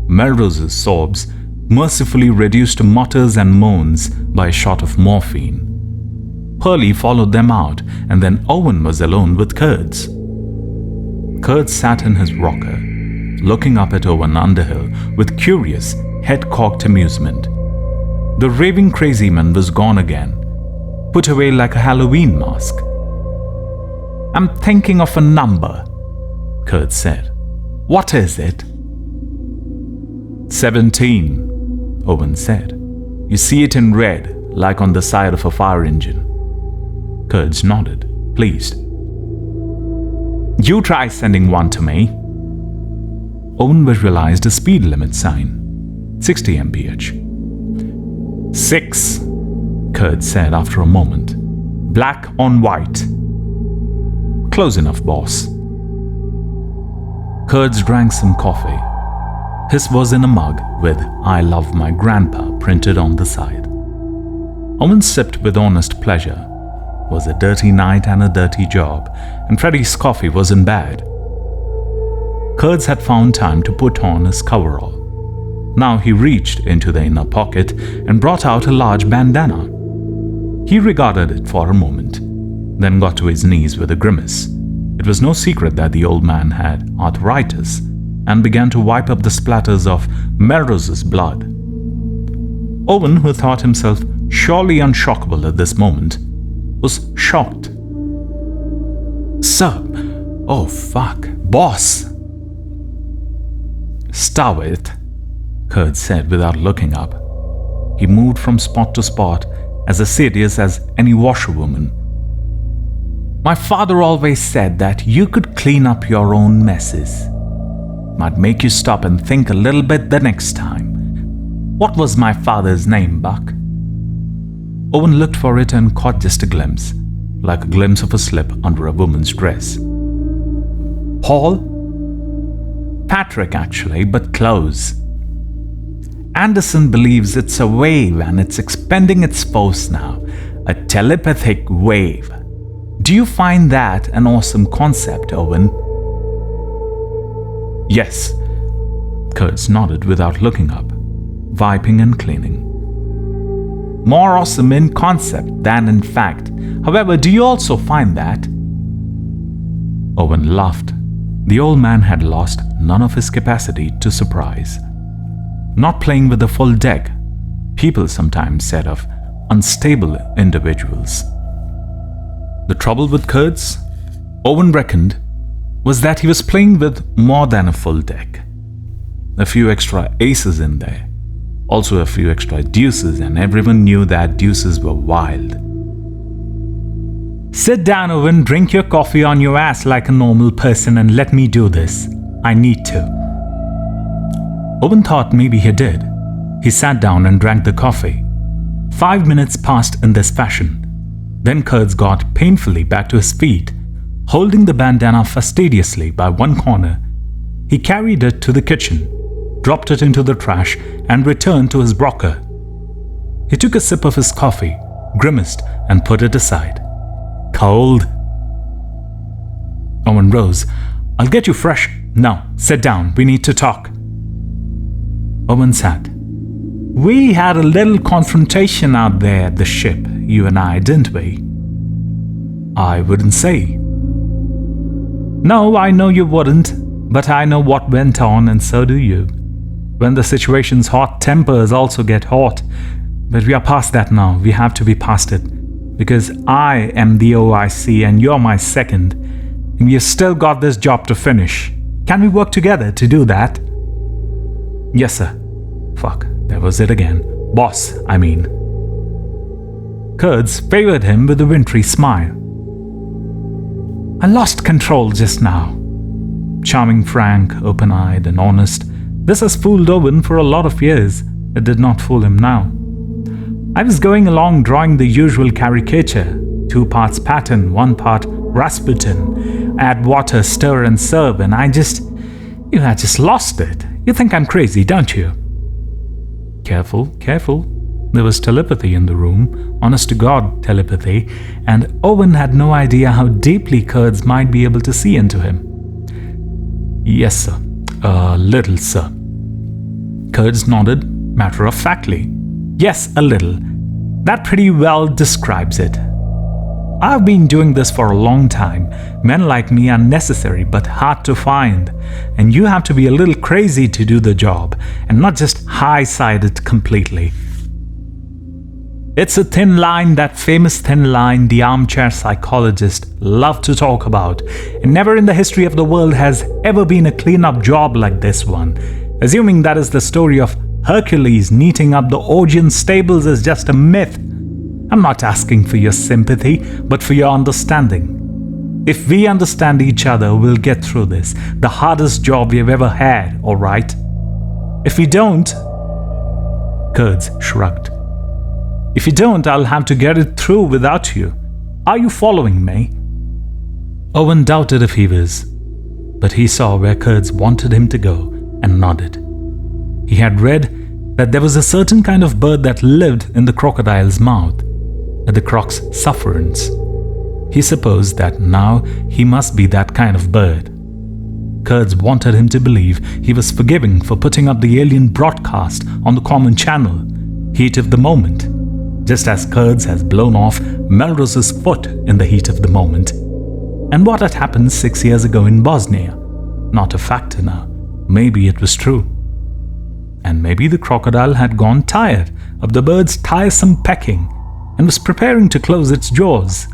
Melrose's sobs mercifully reduced to mutters and moans by a shot of morphine. Hurley followed them out, and then Owen was alone with Kurtz. Kurtz sat in his rocker, looking up at Owen Underhill with curious, head-cocked amusement. The raving crazy man was gone again, put away like a Halloween mask. I'm thinking of a number, Kurtz said. What is it? 17, Owen said. You see it in red, like on the side of a fire engine. Kurtz nodded, pleased. You try sending one to me. Owen visualized a speed limit sign, 60 mph. 6, Kurtz said after a moment. Black on white. Close enough, boss. Kurtz drank some coffee. His was in a mug with I love my grandpa printed on the side. Owen sipped with honest pleasure. It was a dirty night and a dirty job, and Freddie's coffee wasn't bad. Kurtz had found time to put on his coverall. Now he reached into the inner pocket and brought out a large bandana. He regarded it for a moment, then got to his knees with a grimace. It was no secret that the old man had arthritis, and began to wipe up the splatters of Melrose's blood. Owen, who thought himself surely unshockable at this moment, was shocked. "Sir, oh fuck, boss!" "Stow it," Kurtz said without looking up. He moved from spot to spot, as serious as any washerwoman. "My father always said that you could clean up your own messes. Might make you stop and think a little bit the next time. What was my father's name, Buck?" Owen looked for it and caught just a glimpse, like a glimpse of a slip under a woman's dress. "Paul?" "Patrick, actually, but close. Anderson believes it's a wave and it's expending its force now. A telepathic wave. Do you find that an awesome concept, Owen?" "Yes." Kurtz nodded without looking up, wiping and cleaning. "More awesome in concept than in fact. However, do you also find that?" Owen laughed. The old man had lost none of his capacity to surprise. Not playing with the full deck, people sometimes said of unstable individuals. The trouble with Kurtz, Owen reckoned, was that he was playing with more than a full deck. A few extra aces in there, also a few extra deuces, and everyone knew that deuces were wild. "Sit down, Owen, drink your coffee on your ass like a normal person and let me do this. I need to." Owen thought maybe he did. He sat down and drank the coffee. 5 minutes passed in this fashion. Then Kurtz got painfully back to his feet, holding the bandana fastidiously by one corner. He carried it to the kitchen, dropped it into the trash, and returned to his rocker. He took a sip of his coffee, grimaced, and put it aside. "Cold?" Owen rose. "I'll get you fresh. No, sit down. We need to talk." Owen sat. "We had a little confrontation out there at the ship, you and I, didn't we?" "I wouldn't say." "No, I know you wouldn't, but I know what went on, and so do you. When the situation's hot, tempers also get hot. But we are past that now. We have to be past it. Because I am the OIC and you're my second. And we've still got this job to finish. Can we work together to do that?" "Yes, sir." Fuck, there was it again. "Boss, I mean." Kurtz favored him with a wintry smile. "I lost control just now." Charming, frank, open-eyed, and honest, this has fooled Owen for a lot of years. It did not fool him now. "I was going along drawing the usual caricature. 2 parts pattern, 1 part Rasputin. Add water, stir and serve, and I just lost it. You think I'm crazy, don't you?" Careful, careful. There was telepathy in the room, honest to God telepathy, and Owen had no idea how deeply Kurtz might be able to see into him. "Yes, sir. A little, sir." Kurtz nodded, matter-of-factly. "Yes, a little. That pretty well describes it. I've been doing this for a long time. Men like me are necessary but hard to find. And you have to be a little crazy to do the job, and not just high-sided completely. It's a thin line, that famous thin line the armchair psychologists love to talk about. And never in the history of the world has ever been a clean-up job like this one. Assuming that is the story of Hercules kneading up the Augean stables is just a myth. I'm not asking for your sympathy, but for your understanding. If we understand each other, we'll get through this, the hardest job we've ever had, alright? If we don't..." Kurtz shrugged. "If you don't, I'll have to get it through without you. Are you following me?" Owen doubted if he was, but he saw where Kurtz wanted him to go and nodded. He had read that there was a certain kind of bird that lived in the crocodile's mouth, at the croc's sufferance. He supposed that now he must be that kind of bird. Kurtz wanted him to believe he was forgiving for putting up the alien broadcast on the common channel, heat of the moment, just as Kurtz has blown off Melrose's foot in the heat of the moment. And what had happened 6 years ago in Bosnia? Not a factor now. maybe it was true. And maybe the crocodile had gone tired of the bird's tiresome pecking and was preparing to close its jaws.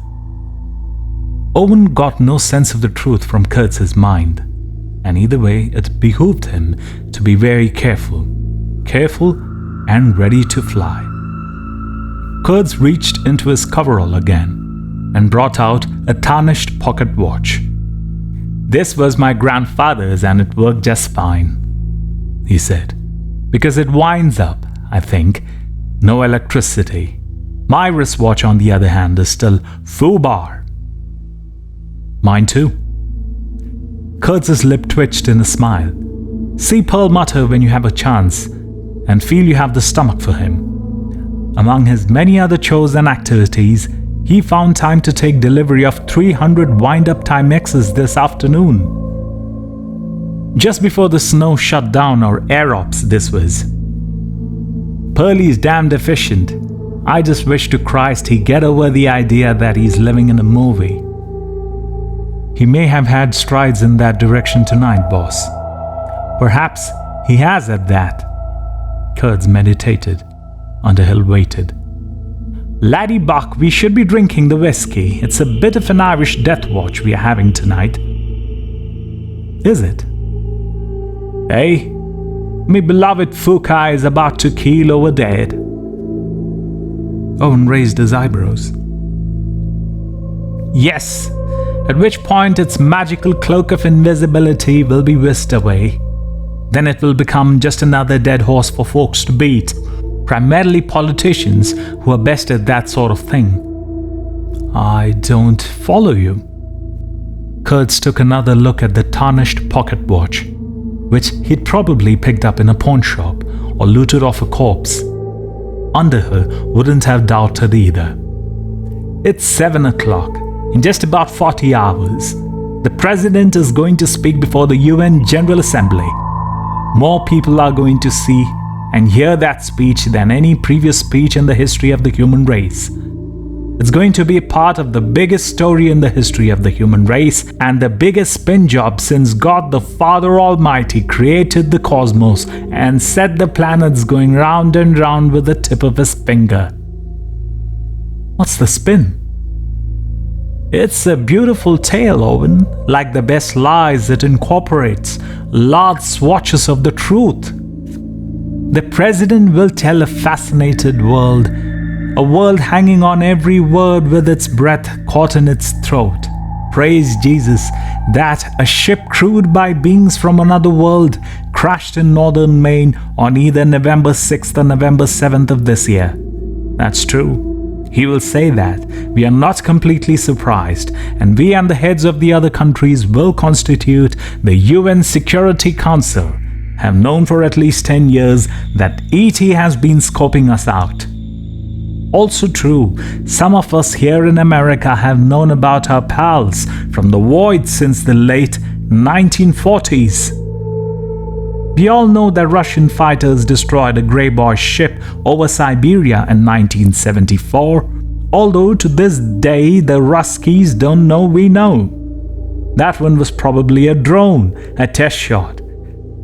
Owen got no sense of the truth from Kurtz's mind, and either way it behooved him to be very careful and ready to fly. Kurtz reached into his coverall again and brought out a tarnished pocket watch. "This was my grandfather's and it worked just fine," he said, "because it winds up, I think. No electricity. My wristwatch, on the other hand, is still foobar." "Mine too." Kurtz's lip twitched in a smile. See Perlmutter when you have a chance and feel you have the stomach for him. Among his many other chores and activities, he found time to take delivery of 300 wind-up Timexes this afternoon. Just before the snow shut down our air ops, this was. Pearlie's damned efficient. I just wish to Christ he'd get over the idea that he's living in a movie. He may have had strides in that direction tonight, boss. Perhaps he has at that. Kurtz meditated. Underhill waited. "Laddie Buck, we should be drinking the whiskey. It's a bit of an Irish death watch we are having tonight." "Is it?" "Hey, me beloved Fuka is about to keel over dead." Owen raised his eyebrows. "Yes, at which point its magical cloak of invisibility will be whisked away. Then it will become just another dead horse for folks to beat, primarily politicians who are best at that sort of thing." "I don't follow you." Kurtz took another look at the tarnished pocket watch, which he'd probably picked up in a pawn shop or looted off a corpse. Underhill wouldn't have doubted either. "It's 7 o'clock. In just about 40 hours, the President is going to speak before the UN General Assembly. More people are going to see and hear that speech than any previous speech in the history of the human race. It's going to be a part of the biggest story in the history of the human race and the biggest spin job since God the Father Almighty created the cosmos and set the planets going round and round with the tip of his finger." "What's the spin?" "It's a beautiful tale, Owen. Like the best lies, it incorporates large swatches of the truth. The President will tell a fascinated world, a world hanging on every word with its breath caught in its throat. Praise Jesus, that a ship crewed by beings from another world crashed in northern Maine on either November 6th or November 7th of this year. That's true. He will say that. We are not completely surprised, and we and the heads of the other countries will constitute the UN Security Council, have known for at least 10 years that ET has been scoping us out. Also true, some of us here in America have known about our pals from the void since the late 1940s. We all know that Russian fighters destroyed a Grey Boy ship over Siberia in 1974, although to this day the Ruskies don't know we know. That one was probably a drone, a test shot.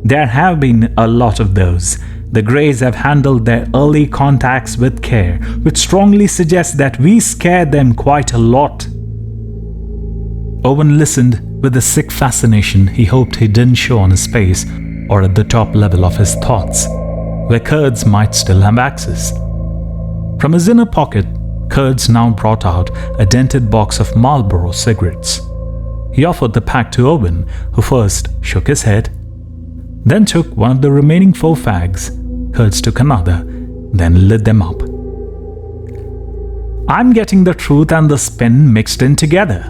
There have been a lot of those. The Greys have handled their early contacts with care, which strongly suggests that we scared them quite a lot." Owen listened with a sick fascination he hoped he didn't show on his face or at the top level of his thoughts, where Kurtz might still have access. From his inner pocket, Kurtz now brought out a dented box of Marlboro cigarettes. He offered the pack to Owen, who first shook his head, then took one of the remaining 4 fags. Kurtz took another, then lit them up. "I'm getting the truth and the spin mixed in together,"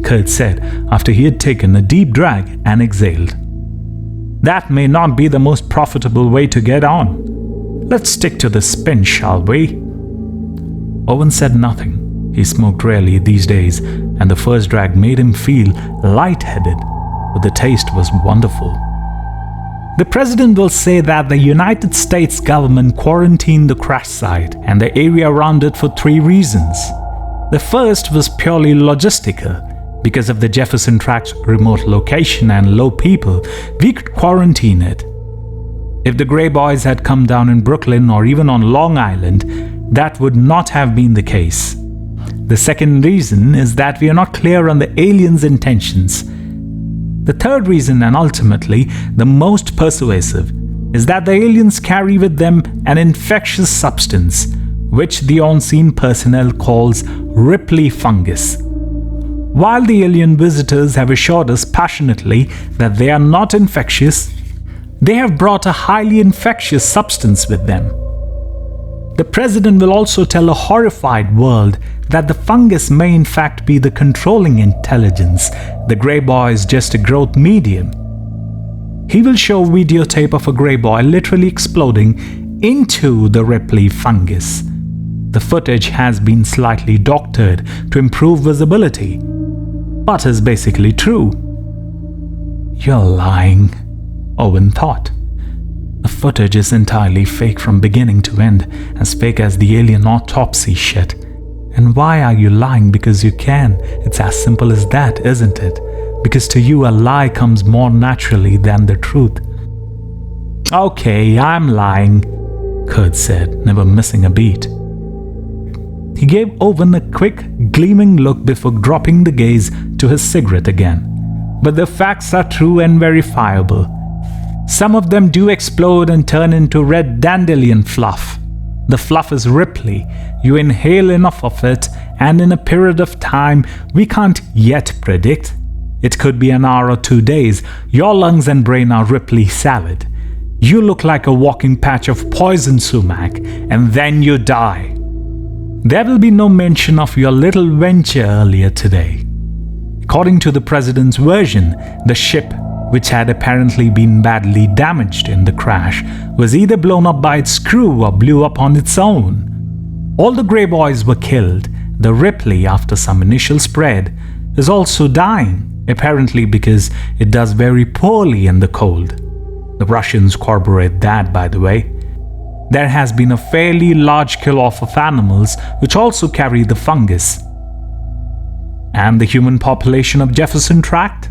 Kurtz said after he had taken a deep drag and exhaled. "That may not be the most profitable way to get on. Let's stick to the spin, shall we?" Owen said nothing. He smoked rarely these days, and the first drag made him feel lightheaded, but the taste was wonderful. "The President will say that the United States government quarantined the crash site and the area around it for 3 reasons. The first was purely logistical. Because of the Jefferson Tract's remote location and low people, we could quarantine it. If the Grey Boys had come down in Brooklyn or even on Long Island, that would not have been the case. The second reason is that we are not clear on the aliens' intentions. The third reason, and ultimately the most persuasive, is that the aliens carry with them an infectious substance, which the on-scene personnel calls ripley fungus. While the alien visitors have assured us passionately that they are not infectious, they have brought a highly infectious substance with them. The president will also tell a horrified world that the fungus may in fact be the controlling intelligence, the Grey Boy is just a growth medium. He will show videotape of a Grey Boy literally exploding into the ripley fungus. The footage has been slightly doctored to improve visibility, but is basically true. You're lying, Owen thought. The footage is entirely fake from beginning to end, as fake as the alien autopsy shit. And why are you lying? Because you can. It's as simple as that, isn't it? Because to you a lie comes more naturally than the truth. Okay, I'm lying, Kurtz said, never missing a beat. He gave Owen a quick, gleaming look before dropping the gaze to his cigarette again. But the facts are true and verifiable. Some of them do explode and turn into red dandelion fluff. The fluff is ripley. You inhale enough of it, and in a period of time we can't yet predict. It could be an hour or 2 days. Your lungs and brain are ripley salad. You look like a walking patch of poison sumac, and then you die. There will be no mention of your little venture earlier today. According to the president's version, the ship, which had apparently been badly damaged in the crash, was either blown up by its crew or blew up on its own. All the Grey Boys were killed. The Ripley, after some initial spread, is also dying, apparently because it does very poorly in the cold. The Russians corroborate that, by the way. There has been a fairly large kill-off of animals which also carry the fungus. And the human population of Jefferson Tract?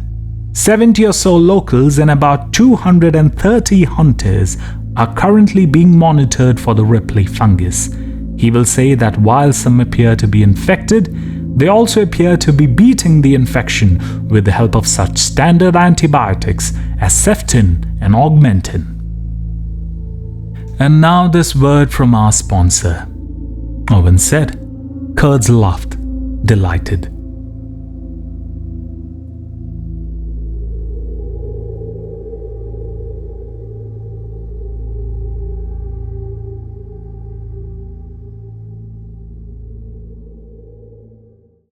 70 or so locals and about 230 hunters are currently being monitored for the ripley fungus. He will say that while some appear to be infected, they also appear to be beating the infection with the help of such standard antibiotics as ceftin and augmentin. And now this word from our sponsor, Owen said. Kurtz laughed, delighted.